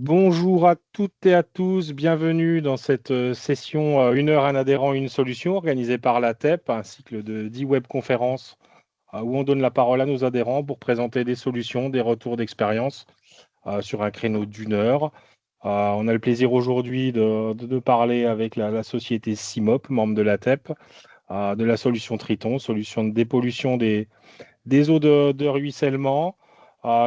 Bonjour à toutes et à tous, bienvenue dans cette session 1 heure, un adhérent, une solution organisée par la TEP, un cycle de 10 webconférences où on donne la parole à nos adhérents pour présenter des solutions, des retours d'expérience sur un créneau d'1 heure. On a le plaisir aujourd'hui de parler avec la société CIMOP, membre de la TEP, de la solution Triton, solution de dépollution des eaux de ruissellement.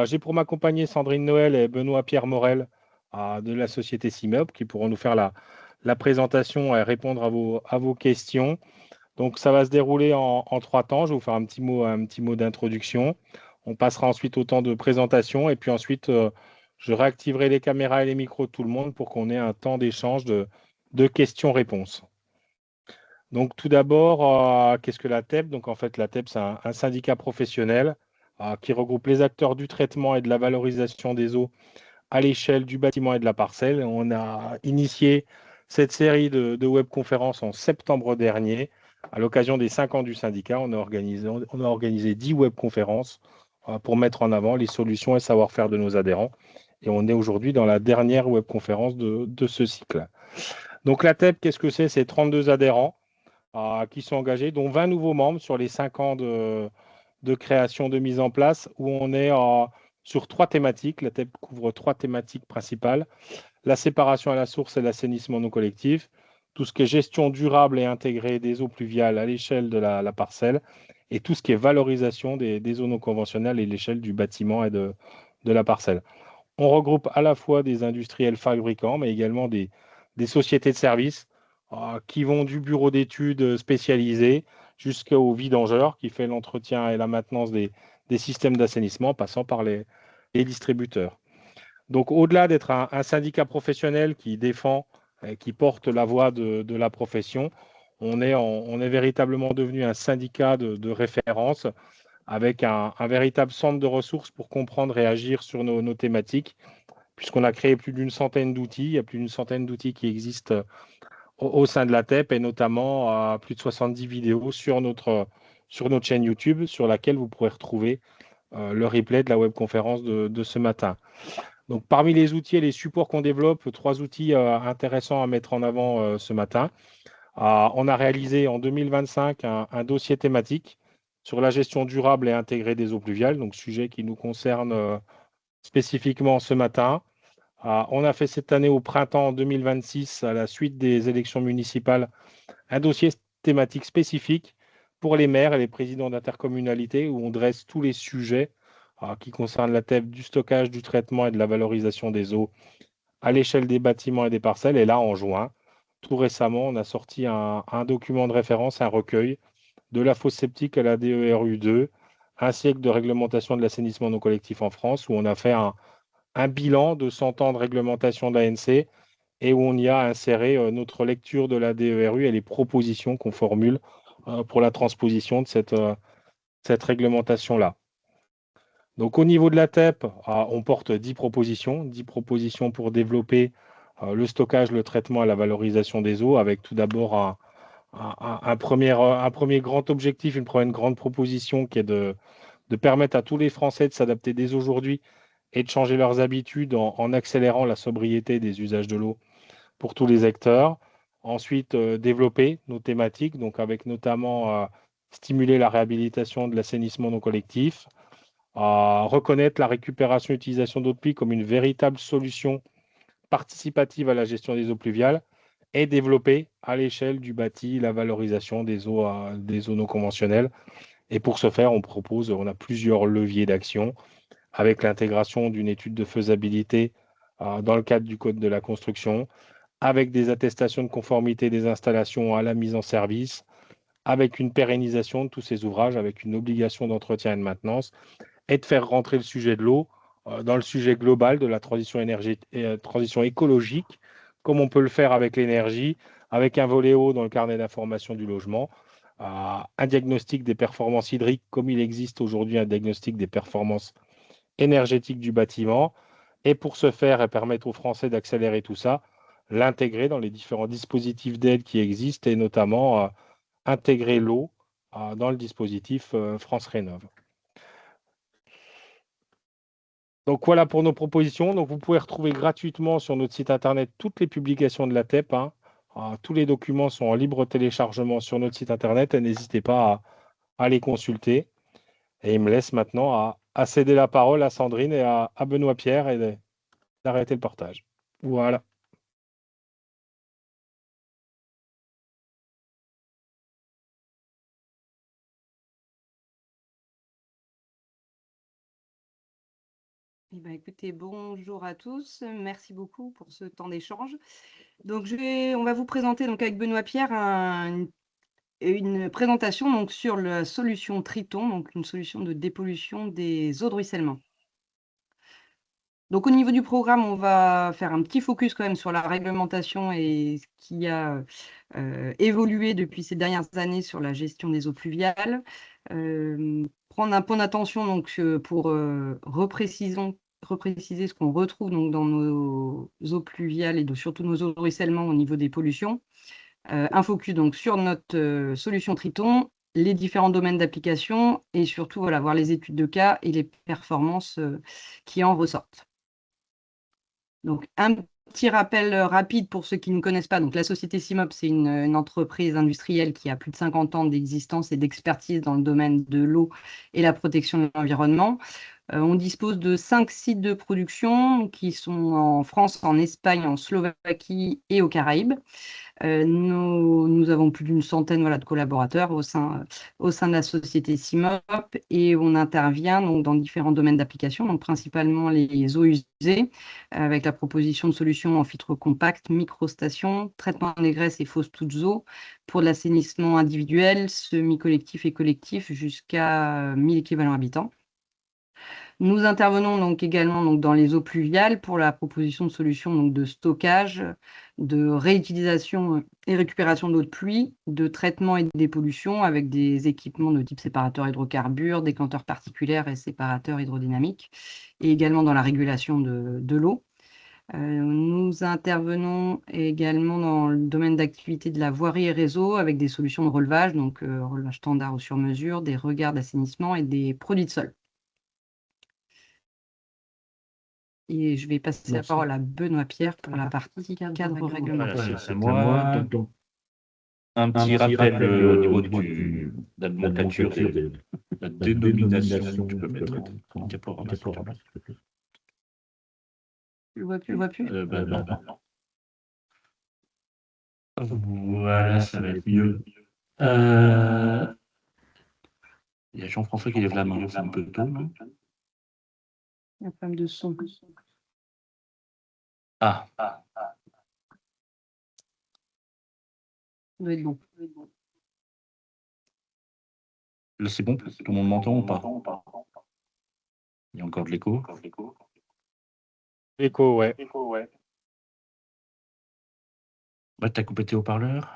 J'ai pour m'accompagner Sandrine Noël et Benoît-Pierre Morel de la société CIMEOP qui pourront nous faire la présentation et répondre à vos questions. Donc, ça va se dérouler en 3 temps. Je vais vous faire un petit mot d'introduction. On passera ensuite au temps de présentation et puis ensuite, je réactiverai les caméras et les micros de tout le monde pour qu'on ait un temps d'échange de questions-réponses. Donc, tout d'abord, qu'est-ce que la TEP? Donc, en fait, la TEP, c'est un syndicat professionnel qui regroupe les acteurs du traitement et de la valorisation des eaux à l'échelle du bâtiment et de la parcelle. On a initié cette série de webconférences en septembre dernier. À l'occasion des 5 ans du syndicat, on a organisé 10 webconférences pour mettre en avant les solutions et savoir-faire de nos adhérents. Et on est aujourd'hui dans la dernière webconférence de ce cycle. Donc, la TEP, qu'est-ce que c'est? C'est 32 adhérents qui sont engagés, dont 20 nouveaux membres sur les 5 ans de création, de mise en place, où on est sur 3 thématiques. La TEP couvre 3 thématiques principales: la séparation à la source et l'assainissement non collectif, tout ce qui est gestion durable et intégrée des eaux pluviales à l'échelle de la parcelle, et tout ce qui est valorisation des eaux non conventionnelles à l'échelle du bâtiment et de la parcelle. On regroupe à la fois des industriels fabricants, mais également des sociétés de services qui vont du bureau d'études spécialisé jusqu'au vidangeur qui fait l'entretien et la maintenance des systèmes d'assainissement, passant par les distributeurs. Donc, au-delà d'être un syndicat professionnel qui défend et qui porte la voix de la profession, on est véritablement devenu un syndicat de référence avec un véritable centre de ressources pour comprendre et agir sur nos thématiques, puisqu'on a créé plus d'une centaine d'outils. Il y a plus d'une centaine d'outils qui existent au sein de la TEP et notamment plus de 70 vidéos sur notre chaîne YouTube sur laquelle vous pourrez retrouver le replay de la webconférence de ce matin. Donc, parmi les outils et les supports qu'on développe, 3 outils intéressants à mettre en avant ce matin. On a réalisé en 2025 un dossier thématique sur la gestion durable et intégrée des eaux pluviales, donc sujet qui nous concerne spécifiquement ce matin. On a fait cette année au printemps 2026, à la suite des élections municipales, un dossier thématique spécifique pour les maires et les présidents d'intercommunalités où on dresse tous les sujets qui concernent la TEP, du stockage, du traitement et de la valorisation des eaux à l'échelle des bâtiments et des parcelles. Et là, en juin, tout récemment, on a sorti un document de référence, un recueil de la fosse septique à la DERU2, un siècle de réglementation de l'assainissement non collectif en France, où on a fait un bilan de 100 ans de réglementation de l'ANC et où on y a inséré notre lecture de la DERU et les propositions qu'on formule pour la transposition de cette réglementation-là. Donc, au niveau de la TEP, on porte 10 propositions pour développer le stockage, le traitement et la valorisation des eaux, avec tout d'abord un premier grand objectif, une première grande proposition qui est de permettre à tous les Français de s'adapter dès aujourd'hui et de changer leurs habitudes en accélérant la sobriété des usages de l'eau pour tous les acteurs. Ensuite, développer nos thématiques, donc avec notamment stimuler la réhabilitation de l'assainissement non collectif, reconnaître la récupération et utilisation d'eau de pluie comme une véritable solution participative à la gestion des eaux pluviales et développer à l'échelle du bâti la valorisation des eaux non conventionnelles. Et pour ce faire, on a plusieurs leviers d'action avec l'intégration d'une étude de faisabilité dans le cadre du code de la construction, avec des attestations de conformité des installations à la mise en service, avec une pérennisation de tous ces ouvrages, avec une obligation d'entretien et de maintenance, et de faire rentrer le sujet de l'eau dans le sujet global de la transition écologique, comme on peut le faire avec l'énergie, avec un volet eau dans le carnet d'information du logement, un diagnostic des performances hydriques, comme il existe aujourd'hui un diagnostic des performances énergétiques du bâtiment. Et pour ce faire et permettre aux Français d'accélérer tout ça, l'intégrer dans les différents dispositifs d'aide qui existent et notamment intégrer l'eau dans le dispositif France Rénov'. Donc voilà pour nos propositions. Donc vous pouvez retrouver gratuitement sur notre site internet toutes les publications de la TEP, hein. Tous les documents sont en libre téléchargement sur notre site internet et n'hésitez pas à les consulter. Et il me laisse maintenant à céder la parole à Sandrine et à Benoît Pierre et d'arrêter le partage. Voilà. Eh ben, écoutez, bonjour à tous. Merci beaucoup pour ce temps d'échange. Donc, on va vous présenter donc avec Benoît Pierre une présentation donc sur la solution Triton, donc une solution de dépollution des eaux de ruissellement. Donc, au niveau du programme, on va faire un petit focus quand même sur la réglementation et ce qui a évolué depuis ces dernières années sur la gestion des eaux pluviales. Prendre un point d'attention donc pour repréciser ce qu'on retrouve donc dans nos eaux pluviales et surtout nos eaux de ruissellement au niveau des pollutions. Un focus donc sur notre solution Triton, les différents domaines d'application et surtout voilà, voir les études de cas et les performances qui en ressortent. Donc, un petit rappel rapide pour ceux qui ne connaissent pas. Donc, la société CIMOP, c'est une entreprise industrielle qui a plus de 50 ans d'existence et d'expertise dans le domaine de l'eau et la protection de l'environnement. On dispose de 5 sites de production qui sont en France, en Espagne, en Slovaquie et aux Caraïbes. Nous avons plus d'une centaine voilà, de collaborateurs au sein de la société CIMOP et on intervient donc, dans différents domaines d'application, donc principalement les eaux usées, avec la proposition de solutions en filtre compact, microstations, traitement des graisses et fausses toutes eaux pour de l'assainissement individuel, semi-collectif et collectif jusqu'à 1000 équivalents habitants. Nous intervenons donc également donc, dans les eaux pluviales pour la proposition de solutions donc, de stockage, de réutilisation et récupération d'eau de pluie, de traitement et de dépollution avec des équipements de type séparateur hydrocarbures, décanteurs particuliers et séparateurs hydrodynamiques, et également dans la régulation de l'eau. Nous intervenons également dans le domaine d'activité de la voirie et réseau avec des solutions de relevage, donc relevage standard ou sur mesure, des regards d'assainissement et des produits de sol. Et je vais passer la parole à Benoît Pierre pour la partie cadre réglementaire. C'est moi. Donc, un petit rappel au niveau de la nomenclature, de la dénomination, tu peux mettre ton diaporama, s'il te plaît. Je ne vois plus. Non. Voilà, ça va être mieux. Il y a Jean-François qui lève la main, c'est un peu tôt, non? Il y a un problème de son. Ah. Ça doit être bon. Là, c'est bon? Tout le monde m'entend ou pas? Il y a encore de l'écho? Écho, ouais. Bah, t'as coupé tes haut-parleurs?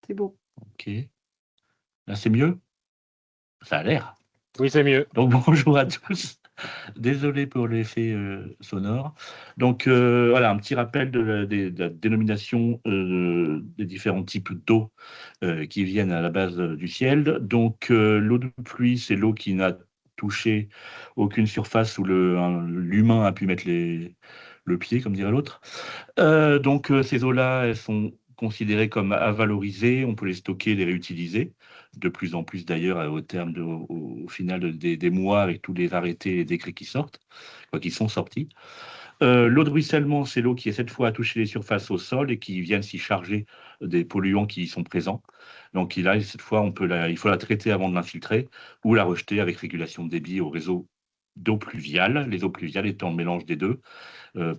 C'est bon. Ok. Là, c'est mieux? Ça a l'air. Oui, c'est mieux. Donc, bonjour à tous. Désolé pour l'effet sonore. Donc, voilà, un petit rappel de la dénomination des différents types d'eau qui viennent à la base du ciel. Donc, l'eau de pluie, c'est l'eau qui n'a touché aucune surface où l'humain a pu mettre le pied, comme dirait l'autre. Donc, ces eaux-là, elles sont considérées comme à valoriser, on peut les stocker, les réutiliser, de plus en plus d'ailleurs au terme au final des mois avec tous les arrêtés et les décrets qui sortent, qui sont sortis. L'eau de ruissellement, c'est l'eau qui est cette fois à toucher les surfaces au sol et qui viennent s'y charger des polluants qui y sont présents. Donc là, cette fois, il faut la traiter avant de l'infiltrer ou la rejeter avec régulation de débit au réseau d'eau pluviale, les eaux pluviales étant le mélange des deux.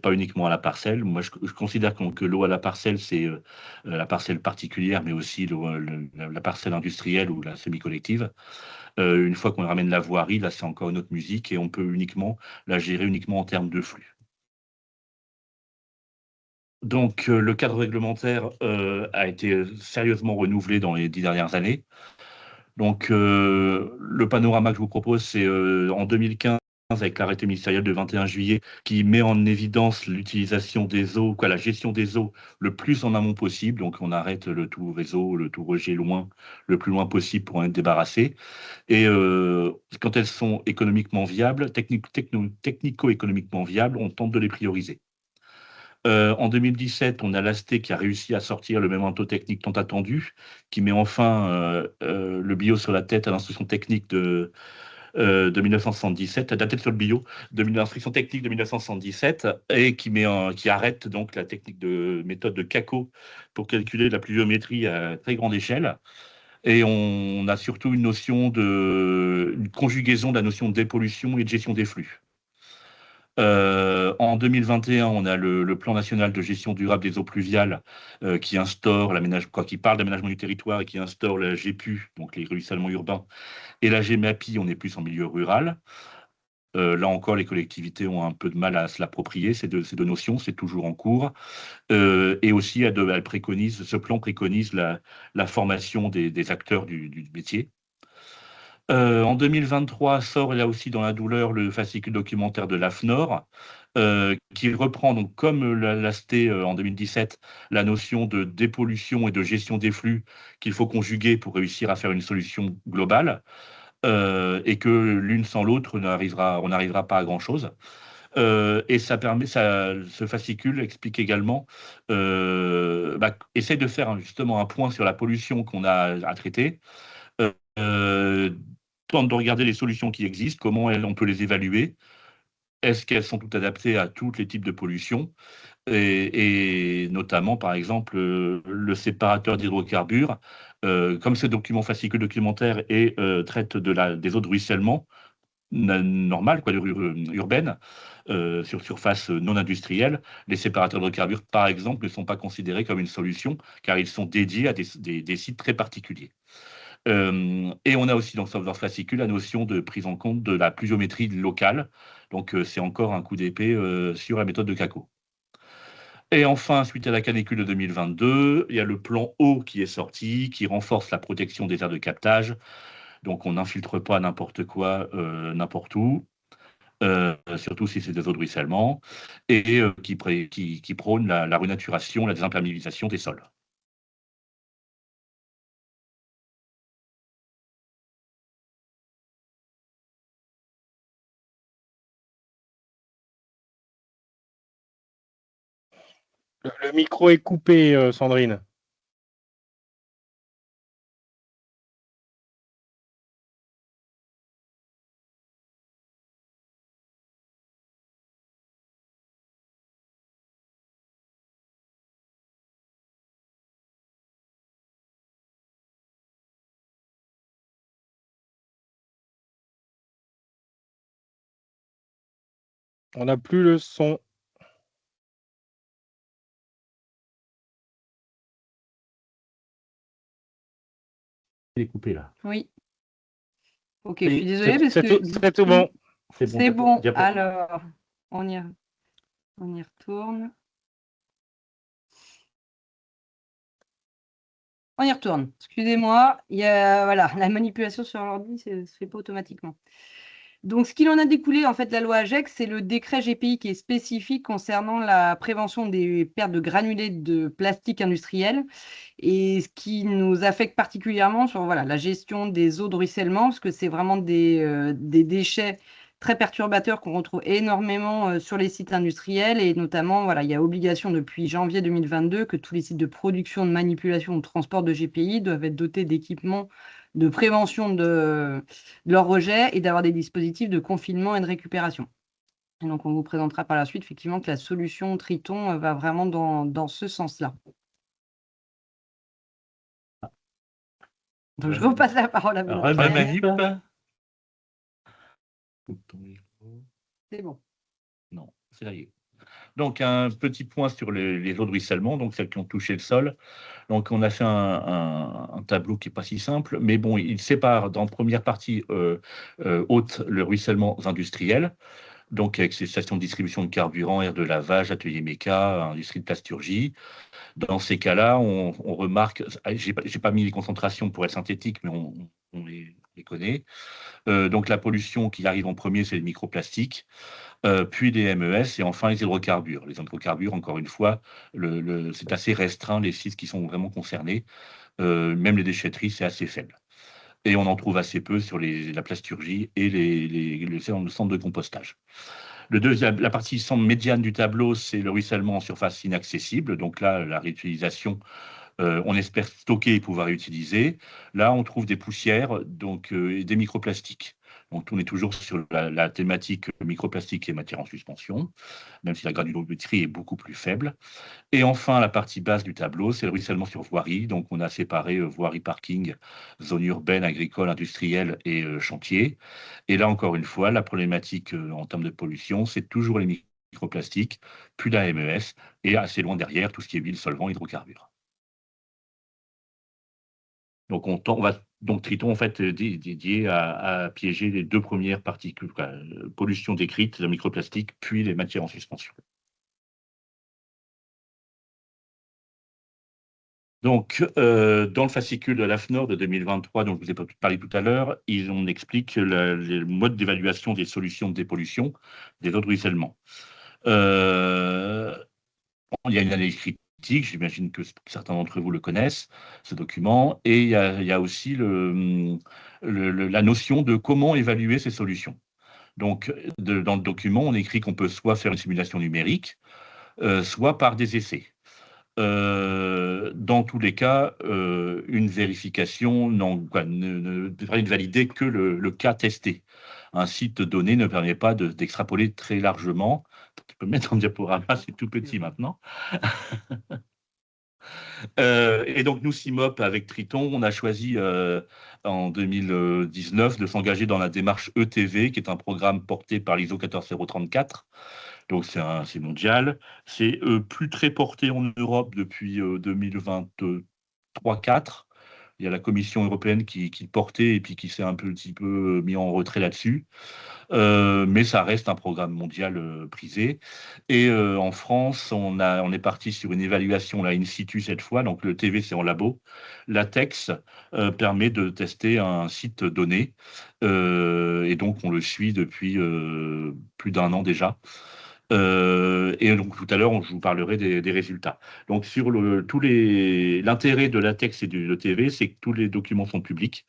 Pas uniquement à la parcelle. Moi, je considère que l'eau à la parcelle, c'est la parcelle particulière, mais aussi la parcelle industrielle ou la semi-collective. Une fois qu'on ramène la voirie, là, c'est encore une autre musique et on peut uniquement la gérer uniquement en termes de flux. Donc, le cadre réglementaire a été sérieusement renouvelé dans les 10 dernières années. Donc, le panorama que je vous propose, c'est en 2015, avec l'arrêté ministériel de 21 juillet qui met en évidence l'utilisation des eaux, la gestion des eaux le plus en amont possible. Donc, on arrête le tout réseau, le tout rejet le plus loin possible pour en être débarrassé. Et quand elles sont économiquement viables, technico-économiquement viables, on tente de les prioriser. En 2017, on a l'AST qui a réussi à sortir le mémento technique tant attendu, qui met enfin le bio sur la tête à l'instruction technique de 1977, la tête sur le bio, de l'instruction technique de 1977, et qui arrête donc la technique de méthode de CACO pour calculer la pluviométrie à très grande échelle. Et on a surtout une conjugaison de la notion de dépollution et de gestion des flux. En 2021, on a le plan national de gestion durable des eaux pluviales qui parle d'aménagement du territoire et qui instaure la GEPU, donc les ruissellements urbains, et la GEMAPI, on est plus en milieu rural. Là encore, les collectivités ont un peu de mal à se l'approprier, ces deux notions, c'est toujours en cours. Et aussi, ce plan préconise la formation des acteurs du métier. En 2023, sort là aussi dans la douleur le fascicule documentaire de l'AFNOR, qui reprend, donc, comme l'AST en 2017, la notion de dépollution et de gestion des flux qu'il faut conjuguer pour réussir à faire une solution globale, et que l'une sans l'autre, on n'arrivera pas à grand-chose. Et ce fascicule explique également, essaie de faire justement un point sur la pollution qu'on a à traiter, tente de regarder les solutions qui existent, comment on peut les évaluer, est-ce qu'elles sont toutes adaptées à tous les types de pollution, et notamment, par exemple, le séparateur d'hydrocarbures, comme ce document fascicule documentaire et traite des eaux de ruissellement normales, urbaines, sur surface non industrielle, les séparateurs d'hydrocarbures, par exemple, ne sont pas considérés comme une solution, car ils sont dédiés à des sites très particuliers. Et on a aussi dans ce fascicule la notion de prise en compte de la pluviométrie locale. Donc, c'est encore un coup d'épée sur la méthode de CACO. Et enfin, suite à la canicule de 2022, il y a le plan eau qui est sorti, qui renforce la protection des aires de captage. Donc, on n'infiltre pas n'importe quoi, n'importe où, surtout si c'est des eaux de ruissellement, et qui prône la renaturation, la désimperméabilisation des sols. Le micro est coupé, Sandrine. On n'a plus le son. Il est coupé là. Oui. Ok, je suis désolée parce C'est que tout bon. c'est bon. Alors, on y retourne. On y retourne. Excusez-moi, voilà, la manipulation sur l'ordi ne se fait pas automatiquement. Donc, ce qu'il en a découlé, en fait, la loi AGEC, c'est le décret GPI qui est spécifique concernant la prévention des pertes de granulés de plastique industriel et ce qui nous affecte particulièrement sur la gestion des eaux de ruissellement, parce que c'est vraiment des déchets très perturbateurs qu'on retrouve énormément sur les sites industriels et notamment, il y a obligation depuis janvier 2022 que tous les sites de production, de manipulation ou de transport de GPI doivent être dotés d'équipements de prévention de leur rejet et d'avoir des dispositifs de confinement et de récupération. Et donc, on vous présentera par la suite effectivement que la solution Triton va vraiment dans ce sens-là. Donc, je repasse la parole à vous. C'est bon. Non, c'est là. Donc, un petit point sur les eaux de ruissellement, donc celles qui ont touché le sol. Donc, on a fait un tableau qui n'est pas si simple, mais bon, il sépare dans première partie haute le ruissellement industriel, donc avec ses stations de distribution de carburant, aires de lavage, ateliers méca, industrie de plasturgie. Dans ces cas-là, on remarque, j'ai pas mis les concentrations pour être synthétique, mais les connaît. Donc la pollution qui arrive en premier, c'est les microplastiques, puis les MES et enfin les hydrocarbures. Les hydrocarbures, encore une fois, c'est assez restreint les sites qui sont vraiment concernés. Même les déchetteries, c'est assez faible. Et on en trouve assez peu sur la plasturgie et le centre de compostage. La partie médiane du tableau, c'est le ruissellement en surface inaccessible. Donc là, la réutilisation, on espère stocker et pouvoir réutiliser. Là, on trouve des poussières et des microplastiques. Donc, on est toujours sur la thématique microplastique et matière en suspension, même si la granulométrie est beaucoup plus faible. Et enfin, la partie basse du tableau, c'est le ruissellement sur voirie. Donc, on a séparé voirie parking, zone urbaine, agricole, industrielle et chantier. Et là, encore une fois, la problématique en termes de pollution, c'est toujours les microplastiques, puis la MES, et assez loin derrière, tout ce qui est huile, solvant, hydrocarbures. Donc, Triton, en fait, dédié à piéger les deux premières particules, pollution décrite, le microplastique, puis les matières en suspension. Donc, dans le fascicule de l'AFNOR de 2023, dont je vous ai parlé tout à l'heure, on explique les modes d'évaluation des solutions de dépollution des eaux de ruissellement. Il y a une analyse critique, j'imagine que certains d'entre vous le connaissent, ce document, et il y a aussi la notion de comment évaluer ces solutions. Donc, dans le document, on écrit qu'on peut soit faire une simulation numérique, soit par des essais. Dans tous les cas, une vérification ne permet de valider que le cas testé. Un site donné ne permet pas d'extrapoler très largement. Tu peux mettre en diaporama, c'est tout petit maintenant. Et donc, nous, CIMOP, avec Triton, on a choisi en 2019 de s'engager dans la démarche ETV, qui est un programme porté par l'ISO 14034. Donc, c'est mondial. C'est plus très porté en Europe depuis 2023-4. Il y a la Commission européenne qui portait et puis qui s'est un petit peu mis en retrait là-dessus. Mais ça reste un programme mondial prisé. Et en France, on est parti sur une évaluation là in situ cette fois. Donc le TV, c'est en labo. L'ATEX permet de tester un site donné. Et donc, on le suit depuis plus d'1 an déjà. Et donc tout à l'heure, je vous parlerai des résultats. Donc sur l'intérêt de l'ATEX et du TV, c'est que tous les documents sont publics,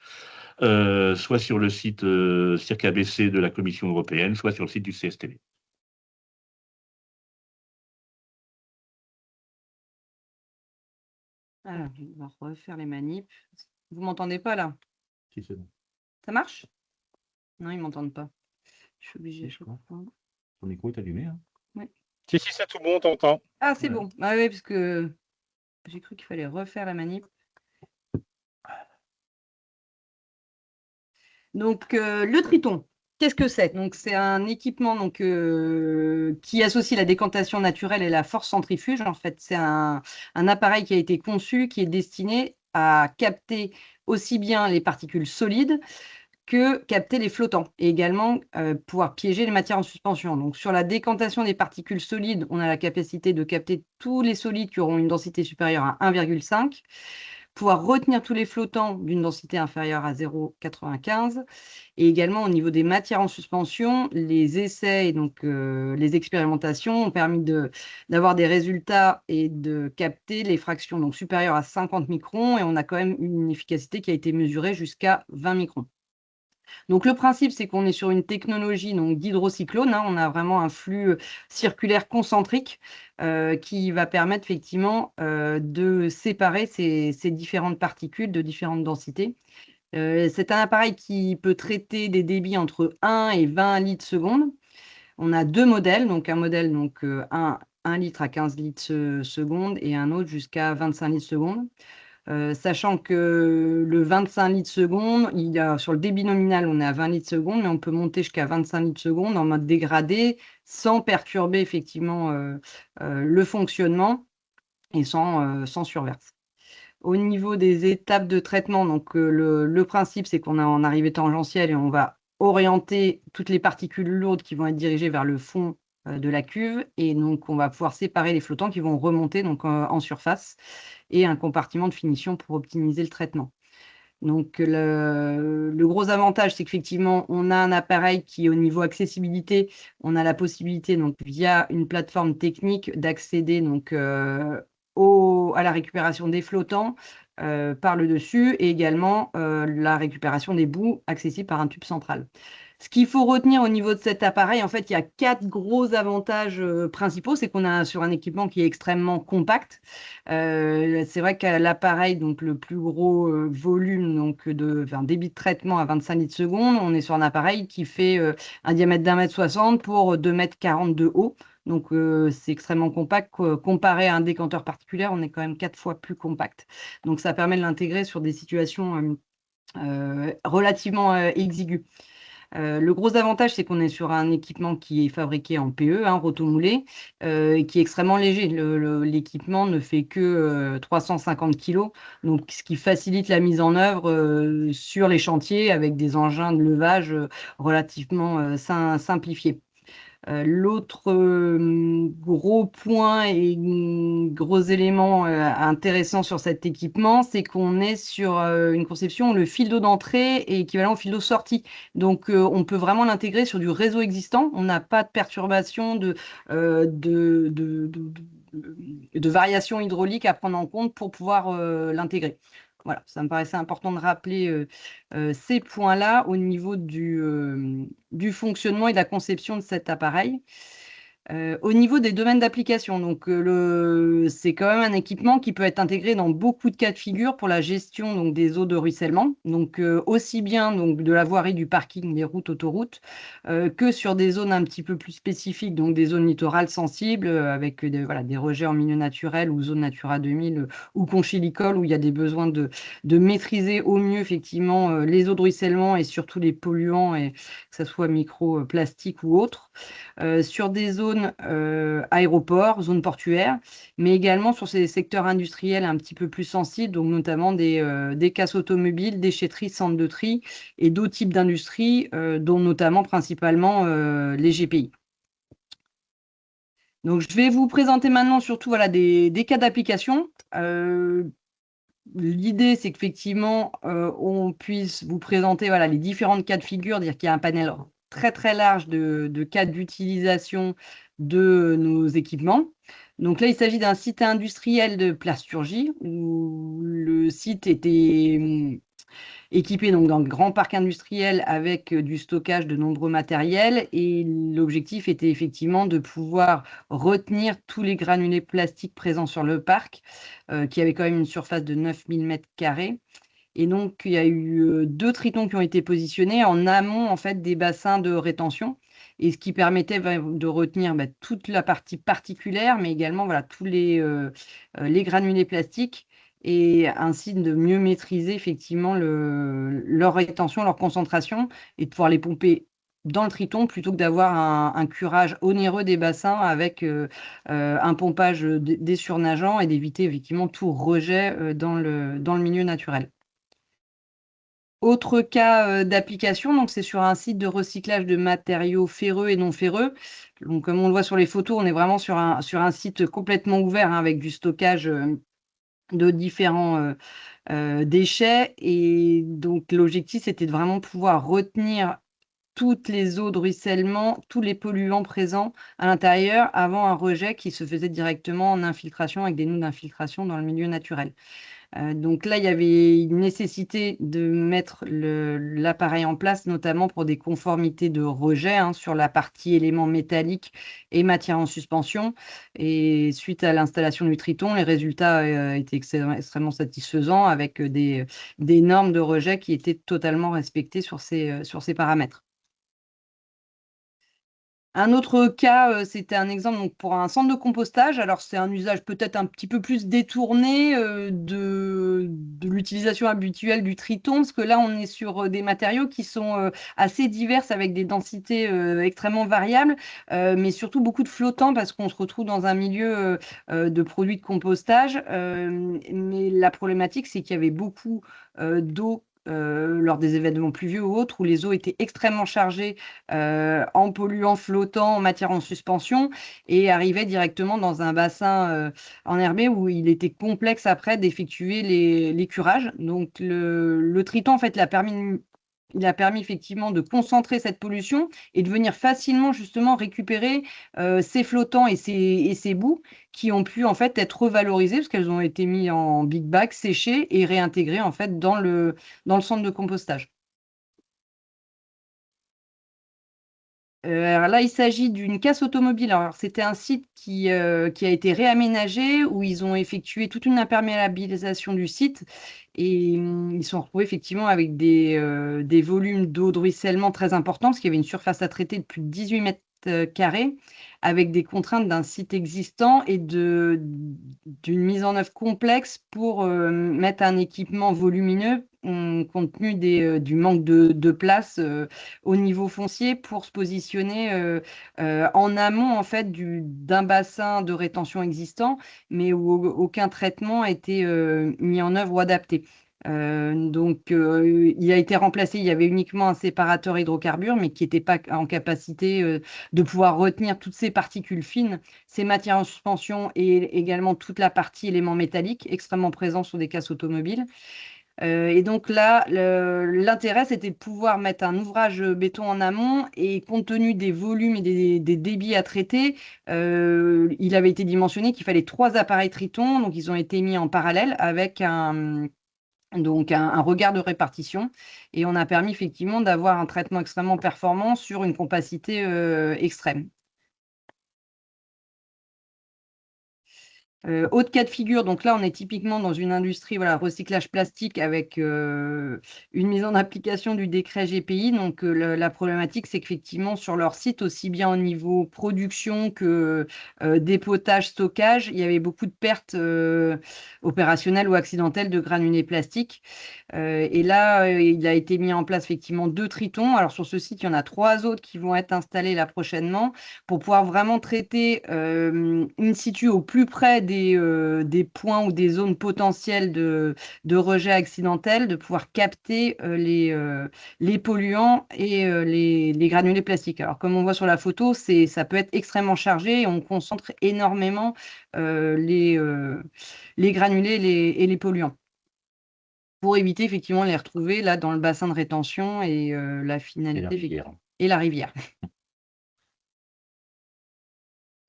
soit sur le site CIRC-ABC de la Commission européenne, soit sur le site du CSTV. Alors, on va refaire les manips. Vous m'entendez pas là? Si c'est bon. Ça marche? Non, ils m'entendent pas. Je suis obligée. Ton micro est allumé, hein? Oui. Si, c'est tout bon, t'entends. Ah, c'est bon. Ah oui, parce que j'ai cru qu'il fallait refaire la manip. Donc, le Triton, qu'est-ce que c'est? Donc, c'est un équipement qui associe la décantation naturelle et la force centrifuge. En fait, c'est un appareil qui a été conçu, qui est destiné à capter aussi bien les particules solides que capter les flottants et également pouvoir piéger les matières en suspension. Donc, sur la décantation des particules solides, on a la capacité de capter tous les solides qui auront une densité supérieure à 1,5, pouvoir retenir tous les flottants d'une densité inférieure à 0,95. Et également, au niveau des matières en suspension, les essais et donc les expérimentations ont permis d'avoir des résultats et de capter les fractions donc, supérieures à 50 microns. Et on a quand même une efficacité qui a été mesurée jusqu'à 20 microns. Donc, le principe, c'est qu'on est sur une technologie d'hydrocyclone. On a vraiment un flux circulaire concentrique qui va permettre effectivement de séparer ces différentes particules de différentes densités. C'est un appareil qui peut traiter des débits entre 1 et 20 litres seconde. On a deux modèles, donc un modèle 1 litre à 15 litres seconde et un autre jusqu'à 25 litres seconde. Sachant que le 25 litres seconde, sur le débit nominal, on est à 20 litres seconde, mais on peut monter jusqu'à 25 litres seconde en mode dégradé, sans perturber effectivement le fonctionnement et sans surverse. Au niveau des étapes de traitement, donc le principe, c'est qu'on a en arrivée tangentielle et on va orienter toutes les particules lourdes qui vont être dirigées vers le fond de la cuve, et donc on va pouvoir séparer les flottants qui vont remonter donc en surface, et un compartiment de finition pour optimiser le traitement. Donc, le gros avantage, c'est qu'effectivement, on a un appareil qui, au niveau accessibilité, on a la possibilité, donc, via une plateforme technique, d'accéder donc, à la récupération des flottants par le dessus et également la récupération des boues accessible par un tube central. Ce qu'il faut retenir au niveau de cet appareil, en fait, il y a 4 gros avantages principaux. C'est qu'on a sur un équipement qui est extrêmement compact. C'est vrai qu'à l'appareil, donc le plus gros volume donc débit de traitement à 25 litres seconde, on est sur un appareil qui fait un diamètre d'1,60 m pour 2,40 m de haut. Donc, c'est extrêmement compact. Comparé à un décanteur particulier, on est quand même 4 fois plus compact. Donc, ça permet de l'intégrer sur des situations relativement exiguës. Le gros avantage, c'est qu'on est sur un équipement qui est fabriqué en PE, rotomoulé, et qui est extrêmement léger. L'équipement ne fait que 350 kg, donc ce qui facilite la mise en œuvre sur les chantiers avec des engins de levage relativement simplifiés. L'autre gros point et gros élément intéressant sur cet équipement, c'est qu'on est sur une conception où le fil d'eau d'entrée est équivalent au fil d'eau sortie. Donc, on peut vraiment l'intégrer sur du réseau existant. On n'a pas de perturbation de variation hydraulique à prendre en compte pour pouvoir l'intégrer. Voilà, ça me paraissait important de rappeler ces points-là au niveau du fonctionnement et de la conception de cet appareil. Au niveau des domaines d'application, donc c'est quand même un équipement qui peut être intégré dans beaucoup de cas de figure pour la gestion donc, des eaux de ruissellement, donc aussi bien donc, de la voirie du parking, des routes, autoroutes, que sur des zones un petit peu plus spécifiques, donc des zones littorales sensibles avec des rejets en milieu naturel ou zone Natura 2000 ou conchylicole où il y a des besoins de maîtriser au mieux effectivement les eaux de ruissellement et surtout les polluants, et que ce soit microplastiques ou autres. Sur des zones aéroports, zones portuaires, mais également sur ces secteurs industriels un petit peu plus sensibles, donc notamment des casses automobiles, déchetteries, centres de tri et d'autres types d'industries, dont notamment principalement les GPI. Donc, je vais vous présenter maintenant surtout des cas d'application. L'idée, c'est qu'effectivement, on puisse vous présenter les différents cas de figure, dire qu'il y a un panel très très large de cas d'utilisation de nos équipements. Donc là, il s'agit d'un site industriel de plasturgie où le site était équipé donc d'un grand parc industriel avec du stockage de nombreux matériels et l'objectif était effectivement de pouvoir retenir tous les granulés plastiques présents sur le parc qui avait quand même une surface de 9000 m². Et donc, il y a eu 2 tritons qui ont été positionnés en amont en fait, des bassins de rétention, et ce qui permettait de retenir toute la partie particulière, mais également tous les granulés plastiques, et ainsi de mieux maîtriser effectivement leur rétention, leur concentration, et de pouvoir les pomper dans le triton plutôt que d'avoir un curage onéreux des bassins avec un pompage des surnageants et d'éviter effectivement tout rejet dans le milieu naturel. Autre cas d'application, donc c'est sur un site de recyclage de matériaux ferreux et non ferreux. Donc, comme on le voit sur les photos, on est vraiment sur un site complètement ouvert avec du stockage de différents déchets. Et donc, l'objectif, c'était de vraiment pouvoir retenir toutes les eaux de ruissellement, tous les polluants présents à l'intérieur avant un rejet qui se faisait directement en infiltration avec des nœuds d'infiltration dans le milieu naturel. Donc là, il y avait une nécessité de mettre l'appareil en place, notamment pour des conformités de rejet sur la partie éléments métalliques et matières en suspension. Et suite à l'installation du triton, les résultats étaient extrêmement satisfaisants avec des normes de rejet qui étaient totalement respectées sur ces paramètres. Un autre cas, c'était un exemple donc, pour un centre de compostage. Alors, c'est un usage peut-être un petit peu plus détourné de l'utilisation habituelle du triton, parce que là, on est sur des matériaux qui sont assez divers avec des densités extrêmement variables, mais surtout beaucoup de flottants parce qu'on se retrouve dans un milieu de produits de compostage. Mais la problématique, c'est qu'il y avait beaucoup d'eau lors des événements pluvieux ou autres, où les eaux étaient extrêmement chargées en polluants flottants, en matière en suspension, et arrivaient directement dans un bassin enherbé où il était complexe après d'effectuer les curages. Donc le Triton, en fait, il a permis effectivement de concentrer cette pollution et de venir facilement justement récupérer ces flottants et ces boues qui ont pu en fait être revalorisées parce qu'elles ont été mises en big bag, séchées et réintégrées en fait dans le centre de compostage. Alors là, il s'agit d'une casse automobile. Alors, c'était un site qui a été réaménagé où ils ont effectué toute une imperméabilisation du site et ils se sont retrouvés effectivement avec des volumes d'eau de ruissellement très importants parce qu'il y avait une surface à traiter de plus de 18 mètres carrés avec des contraintes d'un site existant et d'une mise en œuvre complexe pour mettre un équipement volumineux compte tenu du manque de place au niveau foncier pour se positionner en amont en fait d'un bassin de rétention existant, mais où aucun traitement a été mis en œuvre ou adapté. Donc, il a été remplacé. Il y avait uniquement un séparateur hydrocarbures, mais qui n'était pas en capacité de pouvoir retenir toutes ces particules fines, ces matières en suspension et également toute la partie éléments métalliques extrêmement présents sur des casses automobiles. Et donc là, l'intérêt, c'était de pouvoir mettre un ouvrage béton en amont et compte tenu des volumes et des débits à traiter, il avait été dimensionné qu'il fallait 3 appareils Triton. Donc, ils ont été mis en parallèle avec un regard de répartition et on a permis effectivement d'avoir un traitement extrêmement performant sur une compacité extrême. Autre cas de figure, donc là on est typiquement dans une industrie recyclage plastique avec une mise en application du décret GPI. Donc la problématique c'est qu'effectivement sur leur site, aussi bien au niveau production que dépotage, stockage, il y avait beaucoup de pertes opérationnelles ou accidentelles de granulés plastiques. Et là, il a été mis en place effectivement 2 tritons. Alors sur ce site, il y en a 3 autres qui vont être installés là prochainement pour pouvoir vraiment traiter in situ au plus près des points ou des zones potentielles de rejet accidentel, de pouvoir capter les polluants et les granulés plastiques. Alors comme on voit sur la photo, ça peut être extrêmement chargé et on concentre énormément les granulés et les polluants, pour éviter effectivement de les retrouver là dans le bassin de rétention et la finalité et la rivière.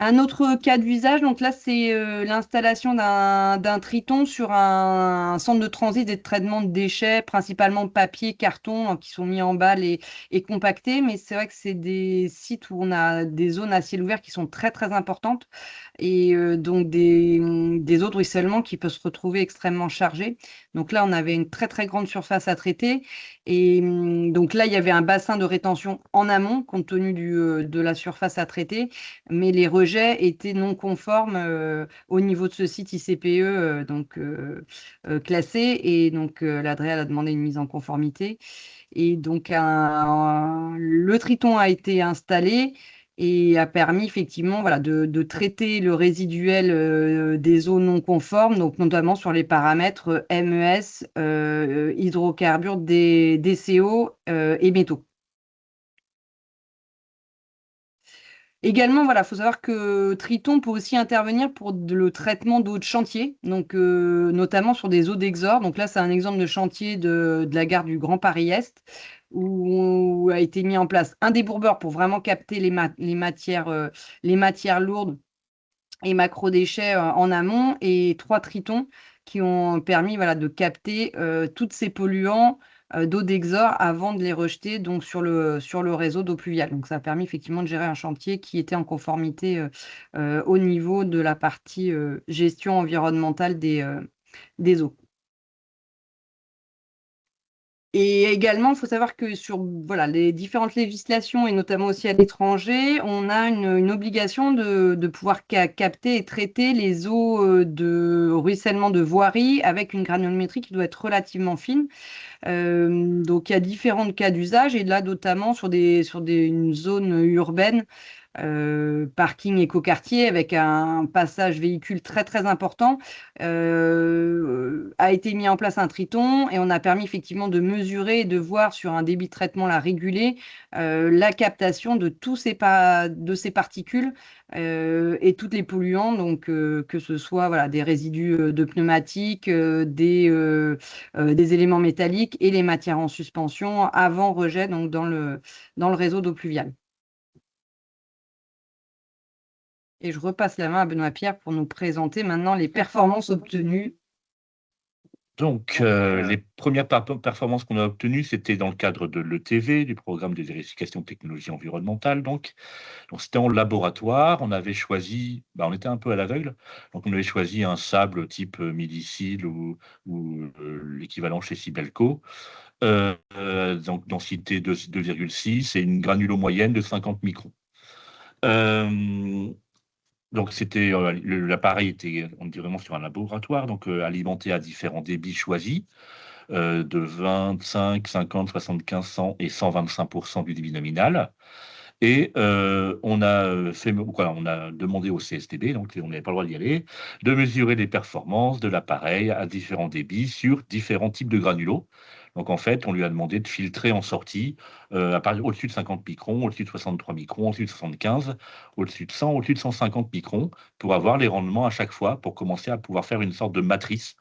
Un autre cas d'usage, donc là, c'est l'installation d'un Triton sur un centre de transit et de traitement de déchets, principalement papier, carton, qui sont mis en balle et compactés. Mais c'est vrai que c'est des sites où on a des zones à ciel ouvert qui sont très, très importantes et donc des eaux de ruissellement qui peuvent se retrouver extrêmement chargées. Donc là, on avait une très, très grande surface à traiter. Et donc là, il y avait un bassin de rétention en amont, compte tenu de la surface à traiter, mais les rejets étaient non conformes au niveau de ce site ICPE classé. Et donc, l'Adréal a demandé une mise en conformité. Et donc, le Triton a été installé et a permis effectivement de traiter le résiduel des eaux non conformes, donc notamment sur les paramètres MES, hydrocarbures, DCO et métaux. Également, il faut savoir que Triton peut aussi intervenir pour le traitement d'eau de chantier, donc notamment sur des eaux d'exor. Donc là, c'est un exemple de chantier de la gare du Grand Paris-Est, où a été mis en place un débourbeur pour vraiment capter les matières lourdes et macro-déchets en amont, et 3 tritons qui ont permis de capter tous ces polluants d'eau d'exor avant de les rejeter donc, sur le réseau d'eau pluviale. Donc ça a permis effectivement de gérer un chantier qui était en conformité au niveau de la partie gestion environnementale des eaux. Et également, il faut savoir que sur les différentes législations, et notamment aussi à l'étranger, on a une obligation de pouvoir capter et traiter les eaux de ruissellement de voirie avec une granulométrie qui doit être relativement fine. Donc, il y a différents cas d'usage, et là, notamment sur une zone urbaine, parking écoquartier avec un passage véhicule très très important, a été mis en place un triton et on a permis effectivement de mesurer et de voir sur un débit de traitement là, régulé la captation de de ces particules et toutes les polluants, donc que ce soit voilà, des résidus de pneumatiques, des éléments métalliques et les matières en suspension avant rejet donc dans le réseau d'eau pluviale. Et je repasse la main à Benoît Pierre pour nous présenter maintenant les performances obtenues. Donc, les premières performances qu'on a obtenues, c'était dans le cadre de l'ETV, du programme de vérification de technologie environnementale. Donc c'était en laboratoire. On avait choisi, on était un peu à l'aveugle, donc on avait choisi un sable type Millicil ou l'équivalent chez Sibelco. Donc densité 2,6 et une granulo moyenne de 50 microns. Donc c'était l'appareil était, on dit vraiment sur un laboratoire, donc alimenté à différents débits choisis de 25, 50, 75, 100 et 125% du débit nominal. Et on a demandé au CSTB, donc on n'avait pas le droit d'y aller, de mesurer les performances de l'appareil à différents débits sur différents types de granulos. Donc en fait, on lui a demandé de filtrer en sortie au-dessus de 50 microns, au-dessus de 63 microns, au-dessus de 75, au-dessus de 100, au-dessus de 150 microns, pour avoir les rendements à chaque fois, pour commencer à pouvoir faire une sorte de matrice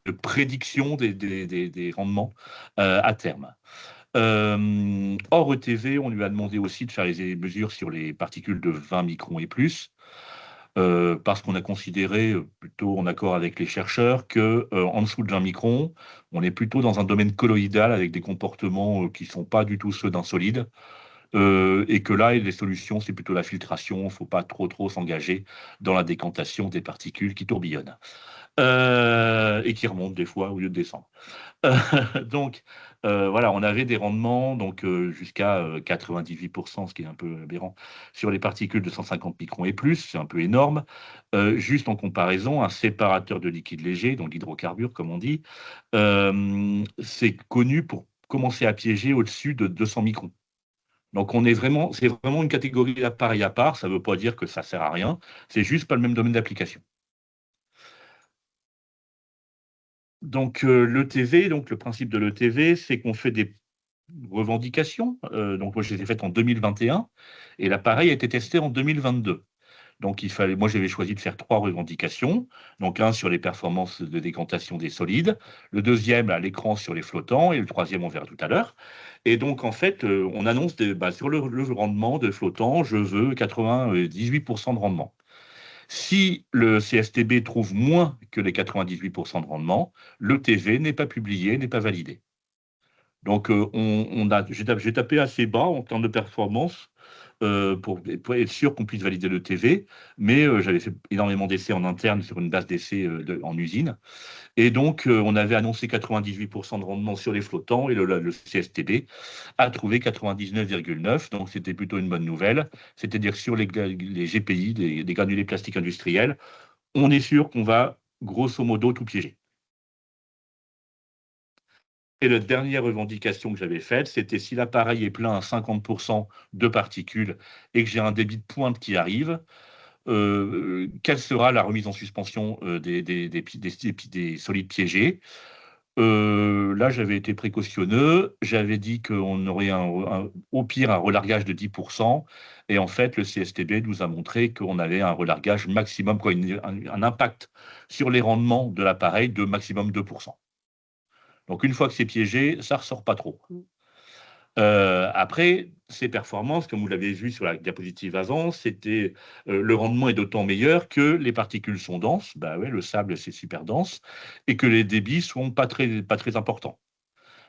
de prédiction des rendements à terme. Hors ETV, on lui a demandé aussi de faire les mesures sur les particules de 20 microns et plus, parce qu'on a considéré, plutôt en accord avec les chercheurs, que en dessous de 20 microns, on est plutôt dans un domaine colloïdal avec des comportements qui ne sont pas du tout ceux d'un solide, et que là, les solutions, c'est plutôt la filtration. Il ne faut pas trop s'engager dans la décantation des particules qui tourbillonnent et qui remontent des fois au lieu de descendre. Donc, voilà, on avait des rendements jusqu'à 98%, ce qui est un peu aberrant, sur les particules de 150 microns et plus, c'est un peu énorme. Juste en comparaison, un séparateur de liquide léger, donc l'hydrocarbure, comme on dit, c'est connu pour commencer à piéger au-dessus de 200 microns. Donc, c'est vraiment une catégorie d'appareil à part. Ça ne veut pas dire que ça ne sert à rien, c'est juste pas le même domaine d'application. Donc, l'ETV, donc le principe de l'ETV, c'est qu'on fait des revendications. Donc, moi, je les ai faites en 2021 et l'appareil a été testé en 2022. Donc, moi, j'avais choisi de faire 3 revendications. Donc, un sur les performances de décantation des solides, le deuxième à l'écran sur les flottants et le troisième, on verra tout à l'heure. Et donc, en fait, on annonce sur le rendement de flottants, je veux 98% de rendement. Si le CSTB trouve moins que les 98% de rendement, l'ETV n'est pas publié, n'est pas validé. Donc, j'ai tapé assez bas en termes de performance pour être sûr qu'on puisse valider l'ETV, mais j'avais fait énormément d'essais en interne sur une base d'essais en usine. Et donc, on avait annoncé 98% de rendement sur les flottants et le CSTB a trouvé 99,9%. Donc, c'était plutôt une bonne nouvelle. C'est-à-dire sur les GPI, des granulés plastiques industriels, on est sûr qu'on va grosso modo tout piéger. Et la dernière revendication que j'avais faite, c'était si l'appareil est plein à 50% de particules et que j'ai un débit de pointe qui arrive, quelle sera la remise en suspension des solides piégés? Là, j'avais été précautionneux. J'avais dit qu'on aurait au pire un relargage de 10%. Et en fait, le CSTB nous a montré qu'on avait un relargage maximum, un impact sur les rendements de l'appareil de maximum 2%. Donc, une fois que c'est piégé, ça ne ressort pas trop. Après, ces performances, comme vous l'avez vu sur la diapositive avant, le rendement est d'autant meilleur que les particules sont denses. Ouais, le sable, c'est super dense, et que les débits sont pas très importants.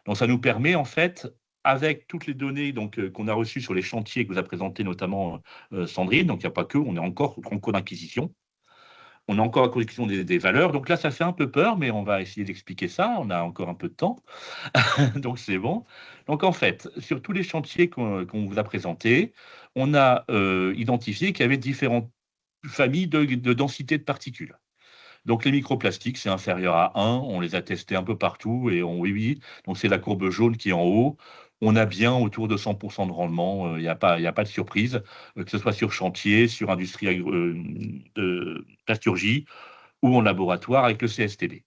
Donc, ça nous permet, en fait, avec toutes les données qu'on a reçues sur les chantiers que vous a présentés notamment Sandrine, donc il n'y a pas que, on est encore en cours d'acquisition. On a encore la correction des valeurs. Donc là, ça fait un peu peur, mais on va essayer d'expliquer ça. On a encore un peu de temps. Donc, c'est bon. Donc, en fait, sur tous les chantiers qu'on vous a présentés, on a identifié qu'il y avait différentes familles de densité de particules. Donc, les microplastiques, c'est inférieur à 1. On les a testés un peu partout et oui. Donc, c'est la courbe jaune qui est en haut. on a bien autour de 100% de rendement. Il n'y a pas de surprise, que ce soit sur chantier, sur industrie de plasturgie ou en laboratoire avec le CSTB.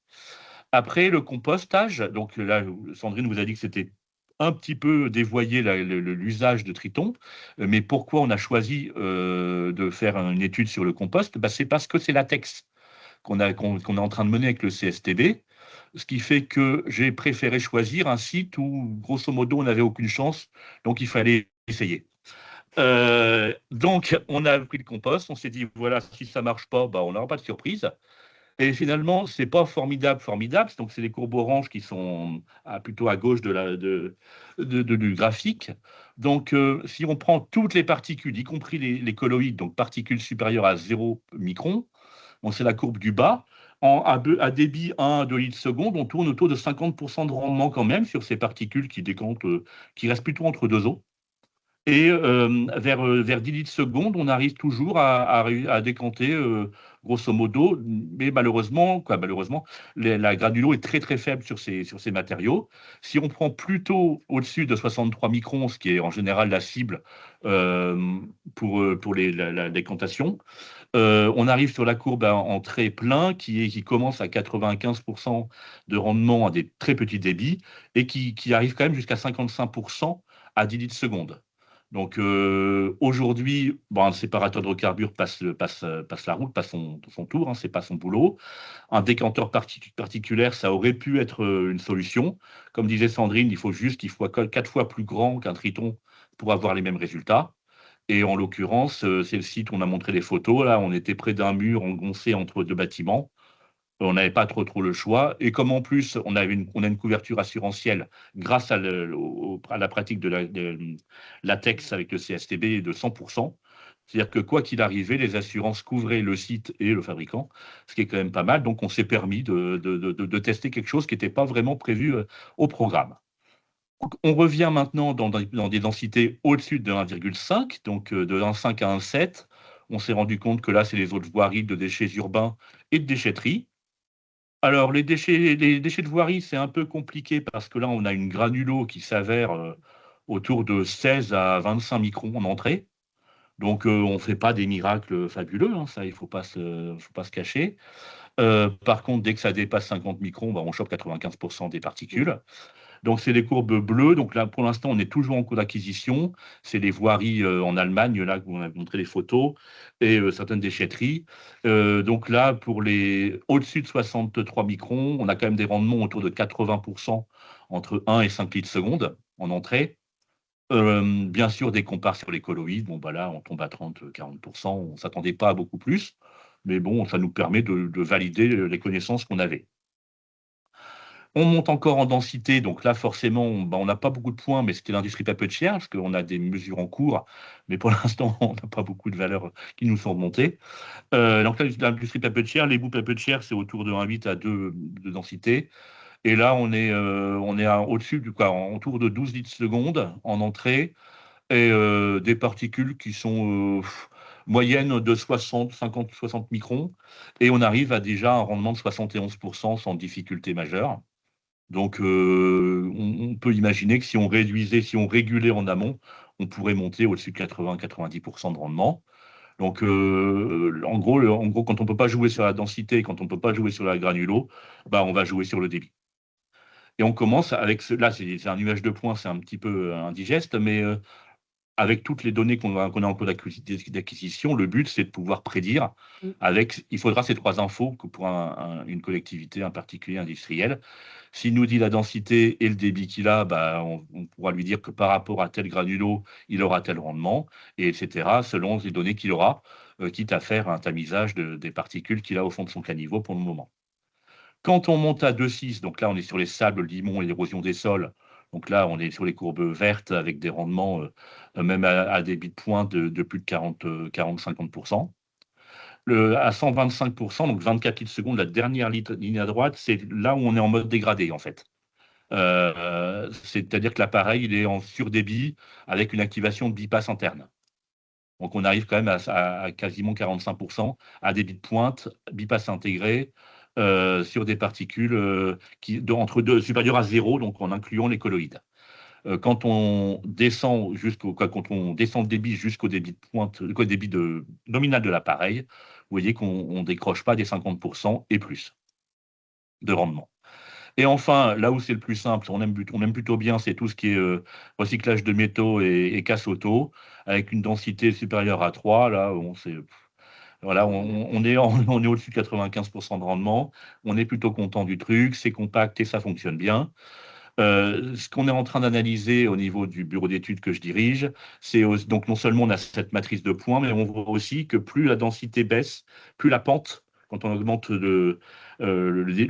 Après, le compostage, donc là, Sandrine vous a dit que c'était un petit peu dévoyer l'usage de Triton, mais pourquoi on a choisi de faire une étude sur le compost? C'est parce que c'est latex qu'on est en train de mener avec le CSTB, ce qui fait que j'ai préféré choisir un site où, grosso modo, on n'avait aucune chance, donc il fallait essayer. Donc, on a pris le compost, on s'est dit, voilà, si ça ne marche pas, on n'aura pas de surprise. Et finalement, ce n'est pas formidable. Donc, c'est les courbes oranges qui sont plutôt à gauche du graphique. Donc, si on prend toutes les particules, y compris les colloïdes, donc particules supérieures à 0 micron, c'est la courbe du bas, à débit 1 à 2 litres seconde, on tourne autour de 50% de rendement quand même sur ces particules qui décantent, qui restent plutôt entre deux eaux. Et vers 10 litres seconde, on arrive toujours à décanter, grosso modo, mais malheureusement, la granulo est très très faible sur ces matériaux. Si on prend plutôt au-dessus de 63 microns, ce qui est en général la cible pour la décantation, on arrive sur la courbe en trait plein qui commence à 95% de rendement à des très petits débits et qui arrive quand même jusqu'à 55% à 10 litres seconde. Donc aujourd'hui, un séparateur d'hydrocarbures passe la route, passe son tour, c'est pas son boulot. Un décanteur particulier, ça aurait pu être une solution. Comme disait Sandrine, il faut 4 fois plus grand qu'un Triton pour avoir les mêmes résultats. Et en l'occurrence, c'est le site où on a montré les photos. Là, on était près d'un mur engoncé entre deux bâtiments. On n'avait pas trop le choix. Et comme en plus, on a une couverture assurantielle grâce à la pratique de latex avec le CSTB de 100%. C'est-à-dire que quoi qu'il arrivait, les assurances couvraient le site et le fabricant, ce qui est quand même pas mal. Donc, on s'est permis de tester quelque chose qui n'était pas vraiment prévu au programme. On revient maintenant dans des densités au-dessus de 1,5, donc de 1,5 à 1,7. On s'est rendu compte que là, c'est les autres voiries de déchets urbains et de déchetterie. Alors, les déchets de voirie, c'est un peu compliqué parce que là, on a une granulo qui s'avère autour de 16 à 25 microns en entrée. Donc, on ne fait pas des miracles fabuleux, ça, il ne faut pas se cacher. Par contre, dès que ça dépasse 50 microns, on chope 95% des particules. Donc, c'est les courbes bleues. Donc là, pour l'instant, on est toujours en cours d'acquisition. C'est les voiries en Allemagne, là, où on a montré les photos, et certaines déchetteries. Donc là, pour les au-dessus de 63 microns, on a quand même des rendements autour de 80% entre 1 et 5 litres seconde en entrée. Bien sûr, dès qu'on part sur les colloïdes, là, on tombe à 30-40%. On ne s'attendait pas à beaucoup plus. Mais bon, ça nous permet de valider les connaissances qu'on avait. On monte encore en densité, donc là, forcément, on n'a pas beaucoup de points, mais c'était l'industrie papetière, parce qu'on a des mesures en cours, mais pour l'instant, on n'a pas beaucoup de valeurs qui nous sont remontées. Donc là, l'industrie papetière, les bouts papetières, c'est autour de 1,8 à 2 de densité. Et là, on est au-dessus, autour de 12 litres seconde en entrée, et des particules qui sont moyennes de 50-60 microns, et on arrive à déjà un rendement de 71% sans difficulté majeure. Donc, on peut imaginer que si on régulait en amont, on pourrait monter au-dessus de 80-90% de rendement. Donc, en gros, quand on ne peut pas jouer sur la densité, quand on ne peut pas jouer sur la granulo, on va jouer sur le débit. Et on commence avec là, c'est un nuage de points, c'est un petit peu indigeste, mais avec toutes les données qu'on a en cours d'acquisition, le but, c'est de pouvoir prédire. Il faudra ces 3 infos pour une collectivité, un particulier industriel. S'il nous dit la densité et le débit qu'il a, on pourra lui dire que par rapport à tel granulo, il aura tel rendement, et etc., selon les données qu'il aura, quitte à faire un tamisage des particules qu'il a au fond de son caniveau pour le moment. Quand on monte à 2,6, donc là, on est sur les sables, le limon et l'érosion des sols. Donc là, on est sur les courbes vertes avec des rendements, même à débit de pointe de plus de 40-50%. À 125%, donc 24 litres seconde, la dernière ligne à droite, c'est là où on est en mode dégradé, en fait. C'est-à-dire que l'appareil, il est en surdébit avec une activation de bypass interne. Donc, on arrive quand même à quasiment 45% à débit de pointe, bypass intégré, sur des particules supérieures à 0, donc en incluant les colloïdes. quand on descend le débit jusqu'au débit de pointe, au débit nominal de l'appareil, vous voyez qu'on ne décroche pas des 50% et plus de rendement. Et enfin, là où c'est le plus simple, on aime plutôt bien, c'est tout ce qui est recyclage de métaux et casse auto, avec une densité supérieure à 3. Là, voilà, on est au-dessus de 95% de rendement. On est plutôt content du truc, c'est compact et ça fonctionne bien. Ce qu'on est en train d'analyser au niveau du bureau d'études que je dirige, c'est donc non seulement on a cette matrice de points, mais on voit aussi que plus la densité baisse, plus la pente, quand on augmente le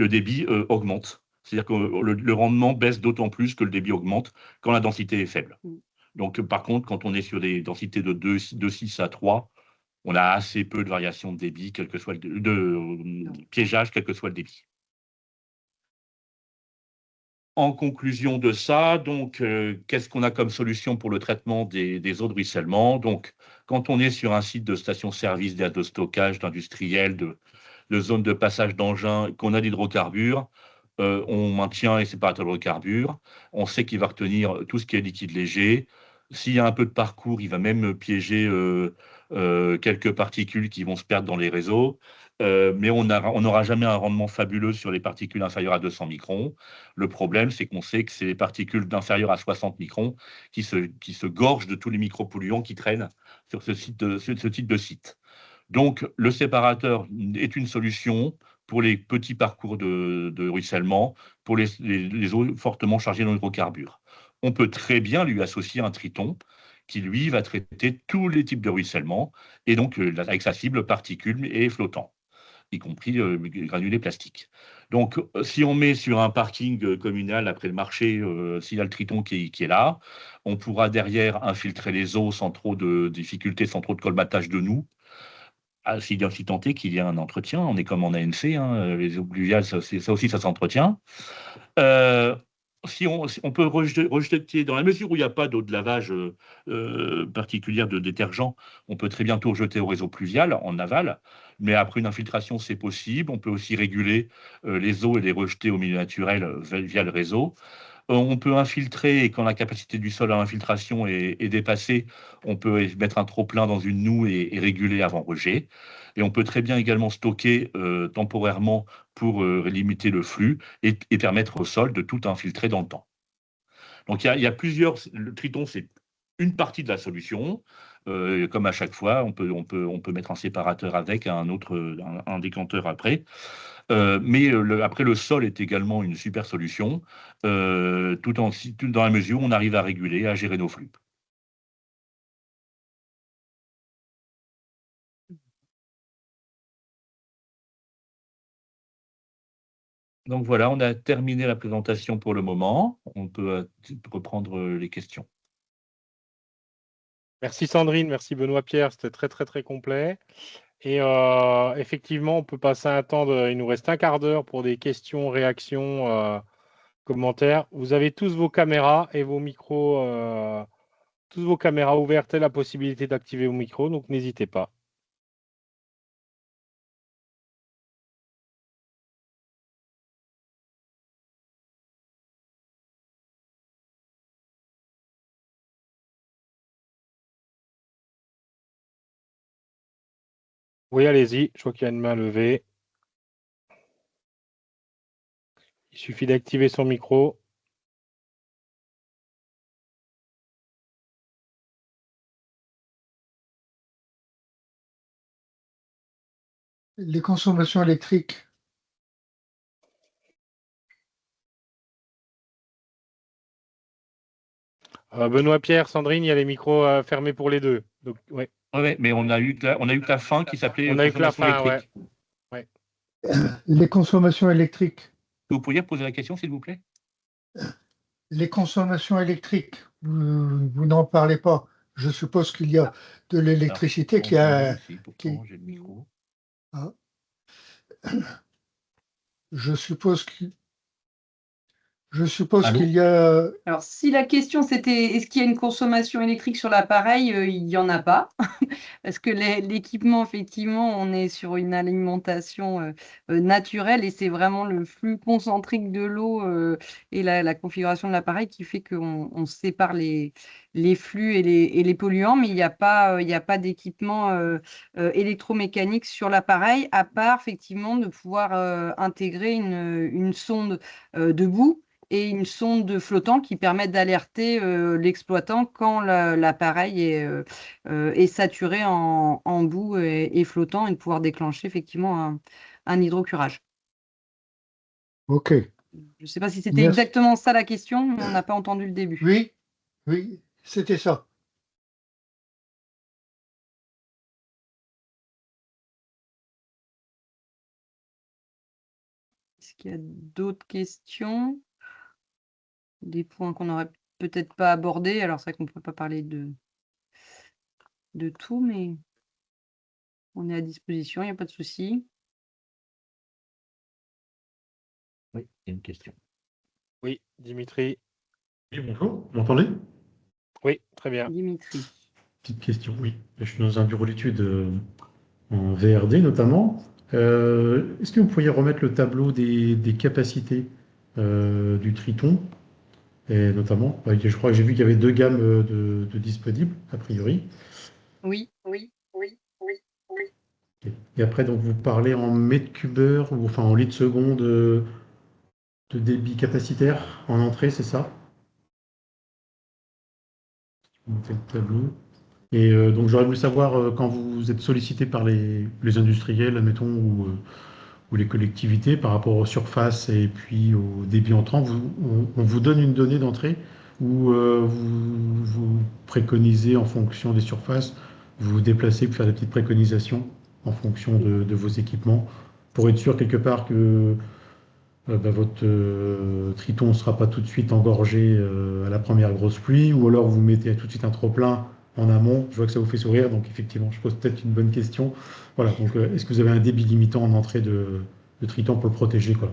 débit, augmente. C'est-à-dire que le rendement baisse d'autant plus que le débit augmente quand la densité est faible. Donc, par contre, quand on est sur des densités de 2,6 à 3, on a assez peu de variation de débit, quel que soit piégeage, quel que soit le débit. En conclusion de ça, donc, qu'est-ce qu'on a comme solution pour le traitement des eaux de ruissellement? Donc, quand on est sur un site de station-service, d'aire de stockage, d'industriel, de zone de passage d'engins, qu'on a l'hydrocarbure, on maintient les séparateurs d'hydrocarbures. On sait qu'il va retenir tout ce qui est liquide léger. S'il y a un peu de parcours, il va même piéger quelques particules qui vont se perdre dans les réseaux. Mais on n'aura jamais un rendement fabuleux sur les particules inférieures à 200 microns. Le problème, c'est qu'on sait que c'est les particules d'inférieures à 60 microns qui se gorgent de tous les micropolluants qui traînent sur ce type de site. Donc, le séparateur est une solution pour les petits parcours de ruissellement, pour les eaux fortement chargées en hydrocarbures. On peut très bien lui associer un triton qui, lui, va traiter tous les types de ruissellement, et donc avec sa cible particules et flottants, y compris granulés plastiques. Donc, si on met sur un parking communal après le marché, s'il y a le triton qui est là, on pourra derrière infiltrer les eaux sans trop de difficultés, sans trop de colmatage de nous. Si tant est qu'il y a un entretien, on est comme en ANC, hein, les eaux pluviales, ça aussi, ça s'entretient. Si on peut rejeter, dans la mesure où il n'y a pas d'eau de lavage particulière de détergent, on peut très bien tout rejeter au réseau pluvial en aval, mais après une infiltration, c'est possible. On peut aussi réguler les eaux et les rejeter au milieu naturel via le réseau. On peut infiltrer, et quand la capacité du sol à infiltration est dépassée, on peut mettre un trop-plein dans une noue et réguler avant rejet. Et on peut très bien également stocker temporairement pour limiter le flux et permettre au sol de tout infiltrer dans le temps. Donc il y a plusieurs. Le Triton, c'est une partie de la solution. Comme à chaque fois, on peut mettre un séparateur avec un décanteur après. Mais après, le sol est également une super solution, tout dans la mesure où on arrive à réguler, à gérer nos flux. Donc voilà, on a terminé la présentation pour le moment. On peut reprendre les questions. Merci Sandrine, merci Benoît Pierre, c'était très très très complet. Et effectivement, on peut passer un temps, il nous reste un quart d'heure pour des questions, réactions, commentaires. Vous avez tous vos caméras et vos micros, tous vos caméras ouvertes et la possibilité d'activer vos micros, donc n'hésitez pas. Oui, allez-y, je vois qu'il y a une main levée. Il suffit d'activer son micro. Les consommations électriques. Benoît Pierre, Sandrine, il y a les micros fermés pour les deux. Donc, ouais. Ouais, mais on a eu que la fin qui s'appelait consommation électrique. Ouais. Les consommations électriques. Vous pourriez poser la question, s'il vous plaît? Les consommations électriques, vous n'en parlez pas. Je suppose qu'il y a de l'électricité qui a... J'ai le micro. Ah. Je suppose que Je suppose Allô qu'il y a... Alors, si la question c'était est-ce qu'il y a une consommation électrique sur l'appareil, il n'y en a pas. Parce que l'équipement, effectivement, on est sur une alimentation naturelle et c'est vraiment le flux concentrique de l'eau et la configuration de l'appareil qui fait qu'on sépare les flux et les polluants, mais il n'y a pas, il y a pas d'équipement électromécanique sur l'appareil, à part effectivement de pouvoir intégrer une sonde debout et une sonde flottant qui permet d'alerter l'exploitant quand l'appareil est saturé en boue et flottant et de pouvoir déclencher effectivement un hydrocurage. Ok, Je ne sais pas si c'était merci. exactement ça la question, mais on n'a pas entendu le début. Oui, oui, c'était ça. Est-ce qu'il y a d'autres questions? Des points qu'on n'aurait peut-être pas abordés. Alors, c'est vrai qu'on ne peut pas parler de tout, mais on est à disposition, il n'y a pas de souci. Oui, il y a une question. Oui, Dimitri. Oui, bonjour, vous m'entendez? Oui, très bien. Dimitri. Petite question, oui. Je suis dans un bureau d'études en VRD notamment. Est-ce que vous pourriez remettre le tableau des capacités du Triton? Et notamment, je crois que j'ai vu qu'il y avait deux gammes de disponibles, a priori. Oui. Et après, donc, vous parlez en mètres cubeurs, ou enfin en litres secondes de débit capacitaire en entrée, c'est ça? Montez le tableau. Et donc j'aurais voulu savoir quand vous êtes sollicité par les industriels, admettons, ou les collectivités par rapport aux surfaces et puis au débit entrant, on vous donne une donnée d'entrée ou vous préconisez en fonction des surfaces, vous vous déplacez pour faire des petites préconisations en fonction de vos équipements pour être sûr quelque part que votre Triton ne sera pas tout de suite engorgé à la première grosse pluie, ou alors vous mettez tout de suite un trop-plein en amont. Je vois que ça vous fait sourire, donc effectivement, je pose peut-être une bonne question. Voilà, donc est-ce que vous avez un débit limitant en entrée de Triton pour le protéger, quoi?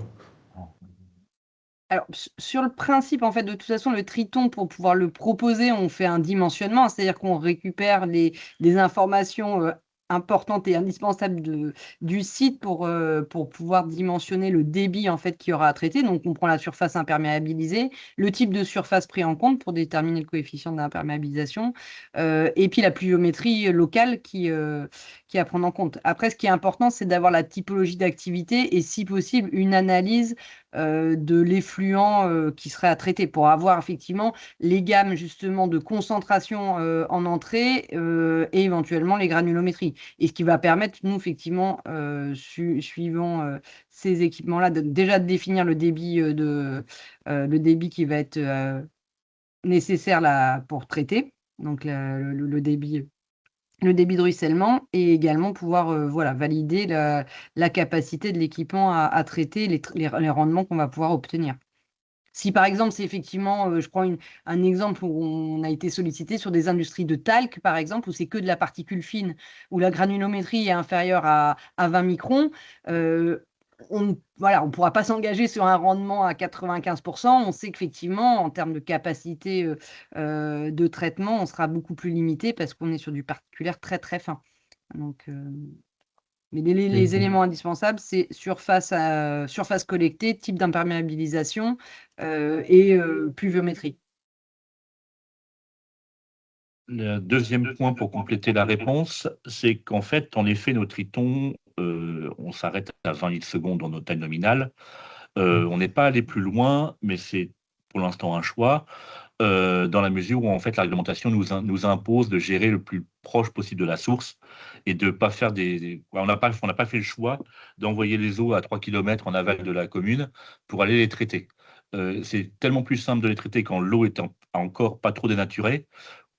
Alors, sur le principe, en fait, de toute façon, le Triton, pour pouvoir le proposer, on fait un dimensionnement, c'est-à-dire qu'on récupère les informations importantes et indispensables du site pour pouvoir dimensionner le débit en fait, qu'il y aura à traiter. Donc, on prend la surface imperméabilisée, le type de surface pris en compte pour déterminer le coefficient d'imperméabilisation, et puis la pluviométrie locale qui est à prendre en compte. Après, ce qui est important, c'est d'avoir la typologie d'activité et, si possible, une analyse de l'effluent qui serait à traiter pour avoir effectivement les gammes justement de concentration en entrée et éventuellement les granulométries. Et ce qui va permettre, nous, effectivement, suivant ces équipements-là, déjà de définir le débit, le débit qui va être nécessaire là, pour traiter, donc le débit de ruissellement, et également pouvoir voilà, valider la capacité de l'équipement à traiter les rendements qu'on va pouvoir obtenir. Si par exemple, c'est effectivement, je prends un exemple où on a été sollicité sur des industries de talc, par exemple, où c'est que de la particule fine, où la granulométrie est inférieure à 20 microns, voilà, on ne pourra pas s'engager sur un rendement à 95%. On sait qu'effectivement, en termes de capacité de traitement, on sera beaucoup plus limité parce qu'on est sur du particulaire très très fin. Donc, mais les éléments indispensables, c'est surface collectée, type d'imperméabilisation et pluviométrie. Le deuxième point pour compléter la réponse, c'est qu'en fait, en effet, nos tritons, on s'arrête à 20 litres secondes en taille nominale. On n'est pas allé plus loin, mais c'est pour l'instant un choix, dans la mesure où en fait la réglementation nous impose de gérer le plus proche possible de la source et de ne pas faire on n'a pas fait le choix d'envoyer les eaux à 3 km en aval de la commune pour aller les traiter. C'est tellement plus simple de les traiter quand l'eau est encore pas trop dénaturée,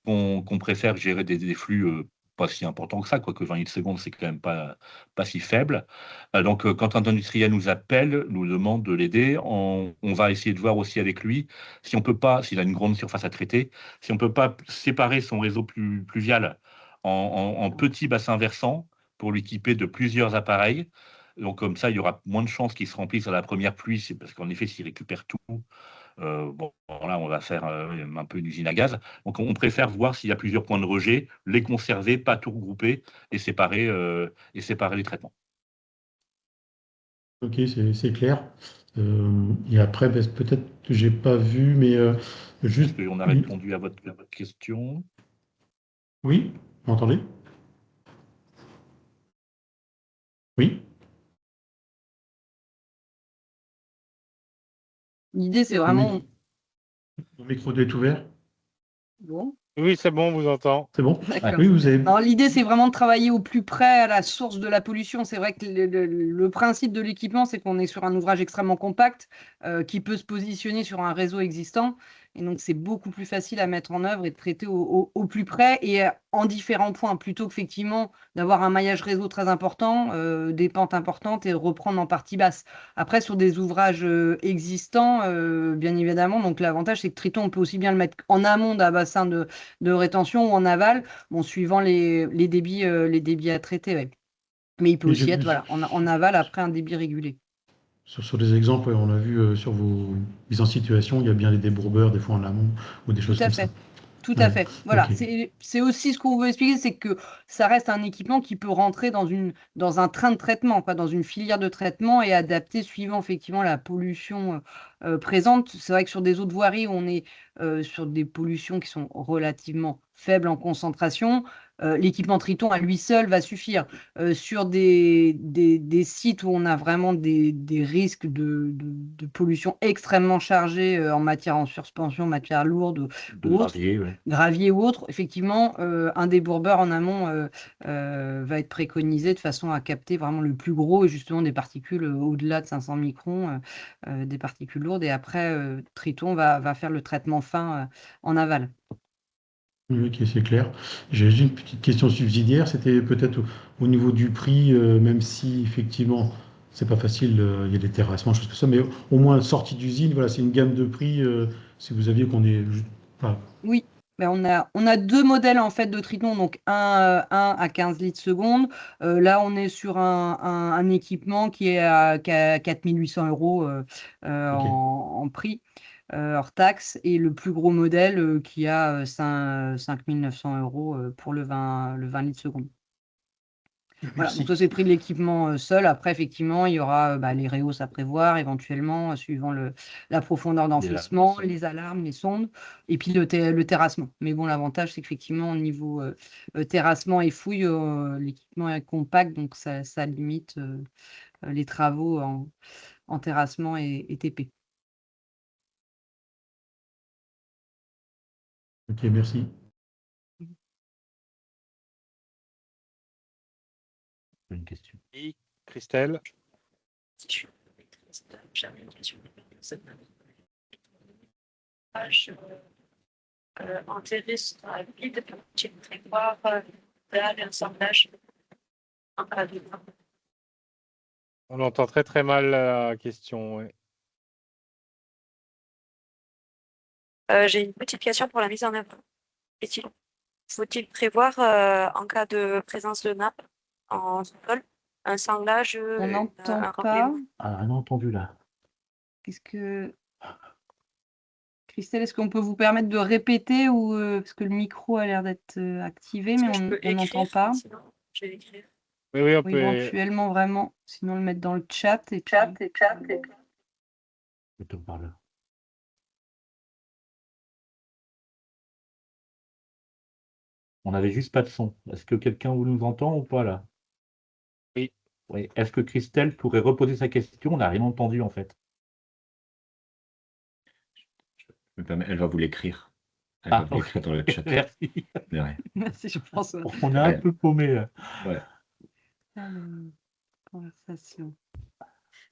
qu'on préfère gérer des flux pas si importants que ça, quoique 20 litres secondes, c'est quand même pas si faible. Donc, quand un industriel nous appelle, nous demande de l'aider, on va essayer de voir aussi avec lui si on peut pas, s'il a une grande surface à traiter, si on peut pas séparer son réseau pluvial en petits bassins versants pour l'équiper de plusieurs appareils. Donc, comme ça, il y aura moins de chances qu'il se remplisse à la première pluie, c'est parce qu'en effet, s'il récupère tout, bon, là, on va faire un peu une usine à gaz. Donc, on préfère voir s'il y a plusieurs points de rejet, les conserver, pas tout regrouper et séparer les traitements. Ok, c'est clair. Et après, ben, peut-être que j'ai pas vu, mais juste. Est-ce qu'on a répondu à votre question? Oui, vous m'entendez? Oui. L'idée, c'est vraiment. Mon micro doit être ouvert. Bon. Oui, c'est bon, on vous entend. C'est bon? D'accord. Oui, vous avez. Alors, l'idée, c'est vraiment de travailler au plus près à la source de la pollution. C'est vrai que le principe de l'équipement, c'est qu'on est sur un ouvrage extrêmement compact qui peut se positionner sur un réseau existant. Et donc, c'est beaucoup plus facile à mettre en œuvre et de traiter au plus près et en différents points, plutôt qu'effectivement d'avoir un maillage réseau très important, des pentes importantes et reprendre en partie basse. Après, sur des ouvrages existants, bien évidemment, donc l'avantage, c'est que Triton, on peut aussi bien le mettre en amont d'un bassin de rétention ou en aval, bon, suivant les débits à traiter. Ouais. Mais il peut aussi être en aval après un débit régulé. Sur des exemples, on a vu sur vos mises en situation, il y a bien les débourbeurs, des fois en amont, ou des choses comme ça. Tout à fait. Voilà, okay. C'est aussi ce qu'on veut expliquer, c'est que ça reste un équipement qui peut rentrer dans un train de traitement, quoi, dans une filière de traitement et adapté suivant effectivement la pollution présente. C'est vrai que sur des eaux de voirie, on est sur des pollutions qui sont relativement faibles en concentration. L'équipement Triton à lui seul va suffire. Sur des sites où on a vraiment des risques de pollution extrêmement chargés en matière en suspension, matière lourde ou autre, gravier ou autre, effectivement, un débourbeur en amont va être préconisé de façon à capter vraiment le plus gros et justement des particules au-delà de 500 microns, des particules lourdes. Et après, Triton va faire le traitement fin en aval. Ok, c'est clair. J'ai juste une petite question subsidiaire. C'était peut-être au niveau du prix, même si effectivement c'est pas facile, il y a des terrassements, choses comme ça, mais au moins sortie d'usine, voilà, c'est une gamme de prix. Si vous aviez qu'on est. Voilà. Oui. Ben on a deux modèles en fait de Triton, donc un à 15 litres seconde. Là, on est sur un équipement qui est à 4800 € Ok. en prix. Hors taxe, et le plus gros modèle qui a 5 900 € pour le 20 litres secondes. Voilà, donc ça c'est le prix de l'équipement seul. Après, effectivement, il y aura les réhausses à prévoir, éventuellement, suivant la profondeur d'enfouissement, les alarmes, les sondes, et puis le terrassement. Mais bon, l'avantage, c'est qu'effectivement, au niveau terrassement et fouille, l'équipement est compact, donc ça limite les travaux en terrassement et TP. Ok, merci. Une question. Et Christelle? J'avais une question. Enterrer sur la vide, tu prévoir l'assemblage en cas de. On entend très très mal la question. Ouais. J'ai une petite question pour la mise en œuvre. Faut-il prévoir, en cas de présence de nappe en sol, un sanglage, On n'entend un pas. remblaiement? Ah, rien entendu là. Christelle, est-ce qu'on peut vous permettre de répéter ou parce que le micro a l'air d'être activé, mais on n'entend pas. Sinon, je vais écrire. Oui, on peut. Éventuellement, vraiment. Sinon, le mettre dans le chat. Et puis... On n'avait juste pas de son. Est-ce que quelqu'un nous entend ou pas là? Oui. Oui. Est-ce que Christelle pourrait reposer sa question? On n'a rien entendu en fait. Elle va vous l'écrire. Elle va vous l'écrire dans le chat. Merci. Merci, Jean-François. On est un peu paumé là. Ouais. Conversation.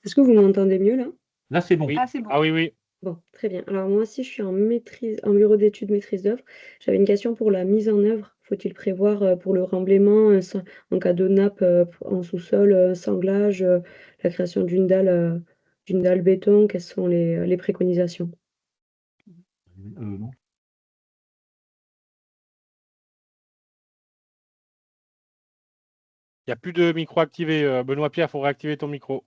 Est-ce que vous m'entendez mieux là? Là, c'est bon. Oui. Ah, c'est bon. Ah oui, oui. Bon, très bien. Alors moi aussi, je suis en bureau d'études maîtrise d'œuvre. J'avais une question pour la mise en œuvre. Faut-il prévoir pour le remblaiement, en cas de nappe en sous-sol, sanglage, la création d'une dalle béton? Quelles sont les préconisations? Non. Il n'y a plus de micro activé. Benoît Pierre, il faut réactiver ton micro.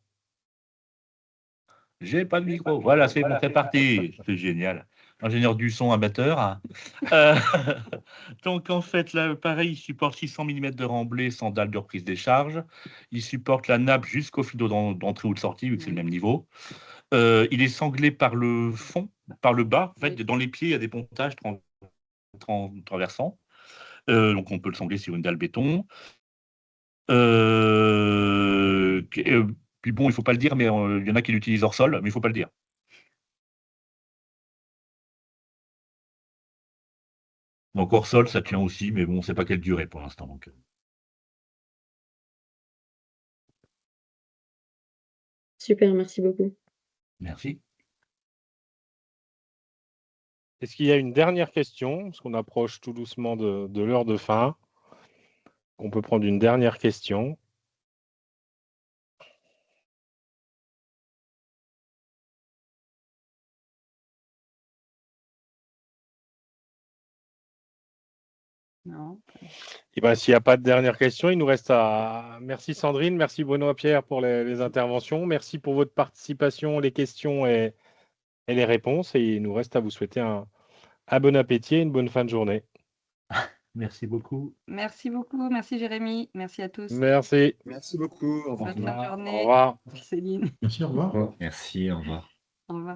J'ai pas de micro. Voilà, c'est bon, c'est parti. C'est génial. Ingénieur du son, amateur. Hein. Euh, donc, en fait, là, pareil, il supporte 600 mm de remblai sans dalle de reprise des charges. Il supporte la nappe jusqu'au filet d'entrée ou de sortie, vu que c'est le même niveau. Il est sanglé par le fond, par le bas. En fait, dans les pieds, il y a des pontages traversants. Donc, on peut le sangler sur une dalle béton. Puis bon, il ne faut pas le dire, mais il y en a qui l'utilisent hors sol, mais il ne faut pas le dire. Donc hors sol, ça tient aussi, mais bon, on ne sait pas quelle durée pour l'instant. Donc. Super, merci beaucoup. Merci. Est-ce qu'il y a une dernière question? Parce qu'on approche tout doucement de l'heure de fin. On peut prendre une dernière question. Non. Et ben, s'il n'y a pas de dernière question, il nous reste à... Merci Sandrine, merci Benoît Pierre pour les interventions. Merci pour votre participation, les questions et les réponses. Et il nous reste à vous souhaiter un bon appétit et une bonne fin de journée. Merci beaucoup. Merci beaucoup, merci Jérémy, merci à tous. Merci. Merci beaucoup. Au revoir. Bonne fin de Au journée. revoir. Céline. Merci, au revoir. Merci, au revoir. Au revoir.